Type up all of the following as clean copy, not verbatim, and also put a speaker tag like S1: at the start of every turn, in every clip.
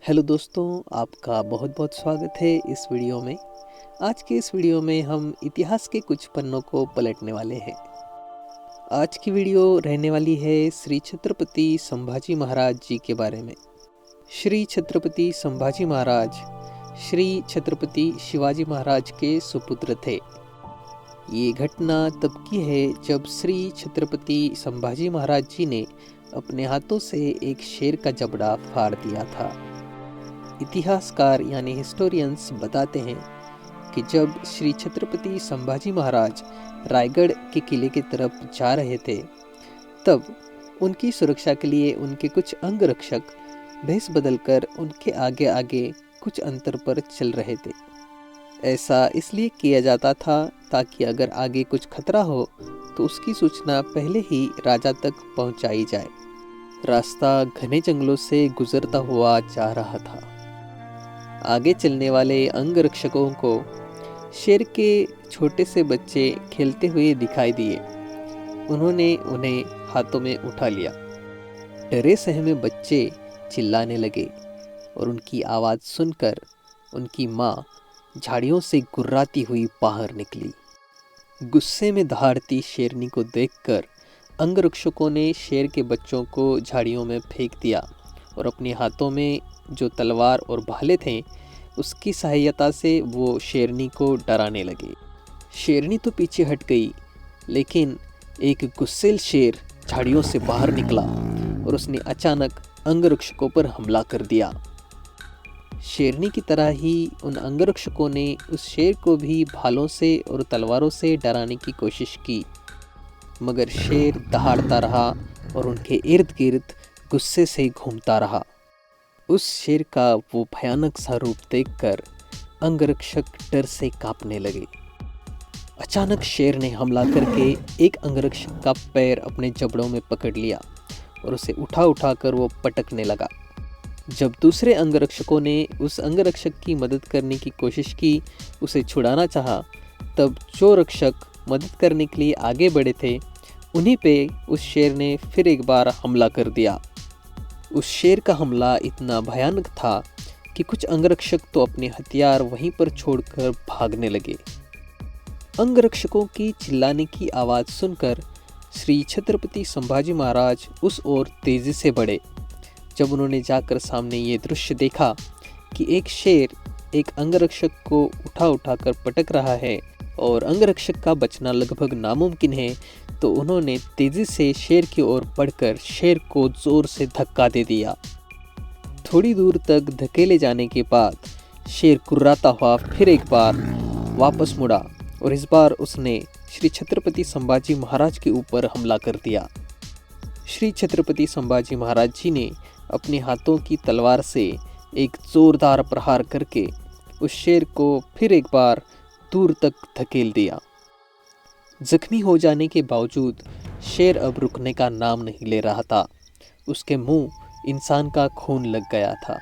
S1: Hello दोस्तों, आपका बहुत बहुत स्वागत है इस वीडियो में। आज के इस वीडियो में हम इतिहास के कुछ पन्नों को पलटने वाले हैं। आज की वीडियो रहने वाली है श्री छत्रपति संभाजी महाराज जी के बारे में। श्री छत्रपति संभाजी महाराज श्री छत्रपति शिवाजी महाराज के सुपुत्र थे। ये घटना तब की है जब श्री छत्रपति संभाजी महाराज जी ने अपने हाथों से एक शेर का जबड़ा फाड़ दिया था। इतिहासकार यानी हिस्टोरियंस बताते हैं कि जब श्री छत्रपति संभाजी महाराज रायगढ़ के किले की तरफ जा रहे थे, तब उनकी सुरक्षा के लिए उनके कुछ अंगरक्षक भेष बदलकर उनके आगे आगे कुछ अंतर पर चल रहे थे। ऐसा इसलिए किया जाता था ताकि अगर आगे कुछ खतरा हो तो उसकी सूचना पहले ही राजा तक पहुंचाई जाए। रास्ता घने जंगलों से गुजरता हुआ जा रहा था। आगे चलने वाले अंगरक्षकों को शेर के छोटे से बच्चे खेलते हुए दिखाई दिए। उन्होंने उन्हें हाथों में उठा लिया। डरे सहमे बच्चे चिल्लाने लगे और उनकी आवाज़ सुनकर उनकी माँ झाड़ियों से गुर्राती हुई बाहर निकली। गुस्से में दहाड़ती शेरनी को देखकर अंगरक्षकों ने शेर के बच्चों को झाड़ियों में फेंक दिया और अपने हाथों में जो तलवार और भाले थे उसकी सहायता से वो शेरनी को डराने लगे। शेरनी तो पीछे हट गई, लेकिन एक गुस्सेल शेर झाड़ियों से बाहर निकला और उसने अचानक अंगरक्षकों पर हमला कर दिया। शेरनी की तरह ही उन अंगरक्षकों ने उस शेर को भी भालों से और तलवारों से डराने की कोशिश की, मगर शेर दहाड़ता रहा और उनके इर्द गिर्द गुस्से से घूमता रहा। उस शेर का वो भयानक सा रूप देखकर अंगरक्षक डर से कांपने लगे। अचानक शेर ने हमला करके एक अंगरक्षक का पैर अपने जबड़ों में पकड़ लिया और उसे उठा कर वो पटकने लगा। जब दूसरे अंगरक्षकों ने उस अंगरक्षक की मदद करने की कोशिश की, उसे छुड़ाना चाहा, तब जो रक्षक मदद करने के लिए आगे बढ़े थे उन्हीं पे उस शेर ने फिर एक बार हमला कर दिया। उस शेर का हमला इतना भयानक था कि कुछ अंगरक्षक तो अपने हथियार वहीं पर छोड़कर भागने लगे। अंगरक्षकों की चिल्लाने की आवाज़ सुनकर श्री छत्रपति संभाजी महाराज उस ओर तेज़ी से बढ़े। जब उन्होंने जाकर सामने ये दृश्य देखा कि एक शेर एक अंगरक्षक को उठा कर पटक रहा है और अंगरक्षक का बचना लगभग नामुमकिन है, तो उन्होंने तेजी से शेर की ओर बढ़कर शेर को जोर से धक्का दे दिया। थोड़ी दूर तक धकेले जाने के बाद शेर कुर्राता हुआ फिर एक बार वापस मुड़ा और इस बार उसने श्री छत्रपति संभाजी महाराज के ऊपर हमला कर दिया। श्री छत्रपति संभाजी महाराज जी ने अपने हाथों की तलवार से एक जोरदार प्रहार करके उस शेर को फिर एक बार दूर तक धकेल दिया। जख्मी हो जाने के बावजूद शेर अब रुकने का नाम नहीं ले रहा था। उसके मुंह इंसान का खून लग गया था।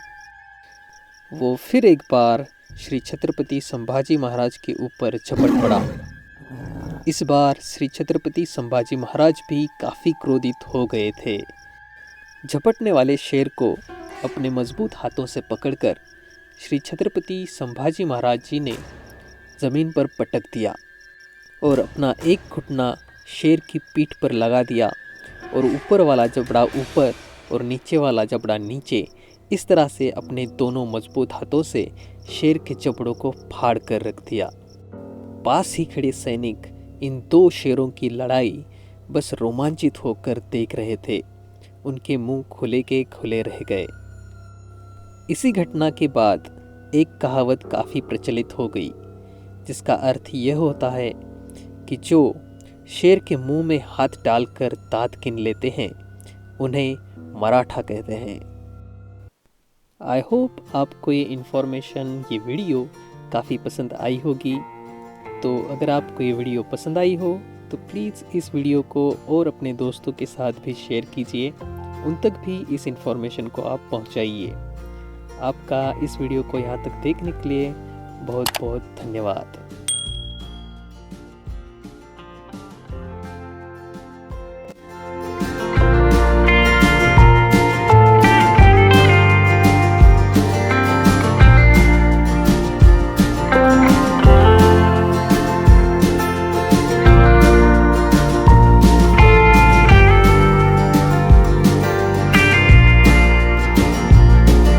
S1: वो फिर एक बार श्री छत्रपति संभाजी महाराज के ऊपर झपट पड़ा। इस बार श्री छत्रपति संभाजी महाराज भी काफ़ी क्रोधित हो गए थे। झपटने वाले शेर को अपने मजबूत हाथों से पकड़कर श्री छत्रपति संभाजी महाराज जी ने ज़मीन पर पटक दिया और अपना एक घुटना शेर की पीठ पर लगा दिया और ऊपर वाला जबड़ा ऊपर और नीचे वाला जबड़ा नीचे, इस तरह से अपने दोनों मजबूत हाथों से शेर के जबड़ों को फाड़ कर रख दिया। पास ही खड़े सैनिक इन दो शेरों की लड़ाई बस रोमांचित होकर देख रहे थे। उनके मुंह खुले के खुले रह गए। इसी घटना के बाद एक कहावत काफ़ी प्रचलित हो गई, जिसका अर्थ यह होता है कि जो शेर के मुंह में हाथ डालकर दांत गिन लेते हैं उन्हें मराठा कहते हैं। आई होप आपको ये इन्फॉर्मेशन, ये वीडियो काफ़ी पसंद आई होगी। तो अगर आपको ये वीडियो पसंद आई हो तो प्लीज़ इस वीडियो को और अपने दोस्तों के साथ भी शेयर कीजिए। उन तक भी इस इन्फॉर्मेशन को आप पहुंचाइए। आपका इस वीडियो को यहाँ तक देखने के लिए बहुत बहुत धन्यवाद।